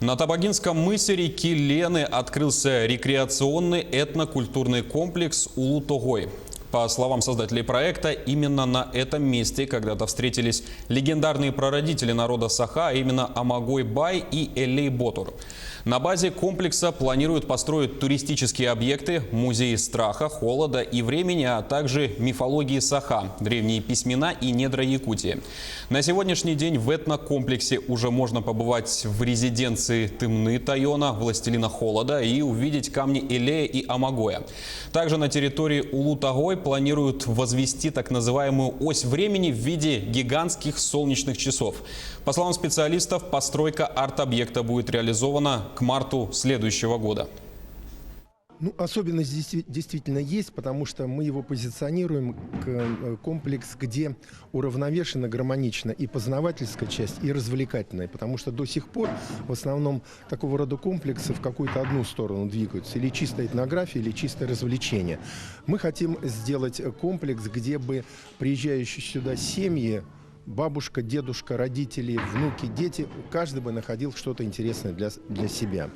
На Табагинском мысе реки Лены открылся рекреационный этнокультурный комплекс Улу-Тогой. По словам создателей проекта, именно на этом месте когда-то встретились легендарные прародители народа Саха, а именно Амагой-бай и Элей-Ботур. На базе комплекса планируют построить туристические объекты, музеи страха, холода и времени, а также мифологии Саха, древние письмена и недра Якутии. На сегодняшний день в этнокомплексе уже можно побывать в резиденции Тымны Тайона, властелина холода, и увидеть камни Элея и Амагоя. Также на территории Улу-Тогой планируют возвести так называемую ось времени в виде гигантских солнечных часов. По словам специалистов, постройка арт-объекта будет реализована к марту следующего года. Особенность действительно есть, потому что мы его позиционируем как комплекс, где уравновешена, гармонична и познавательская часть, и развлекательная. Потому что до сих пор в основном такого рода комплексы в какую-то одну сторону двигаются. Или чистая этнография, или чистое развлечение. Мы хотим сделать комплекс, где бы приезжающие сюда семьи, бабушка, дедушка, родители, внуки, дети, каждый бы находил что-то интересное для себя.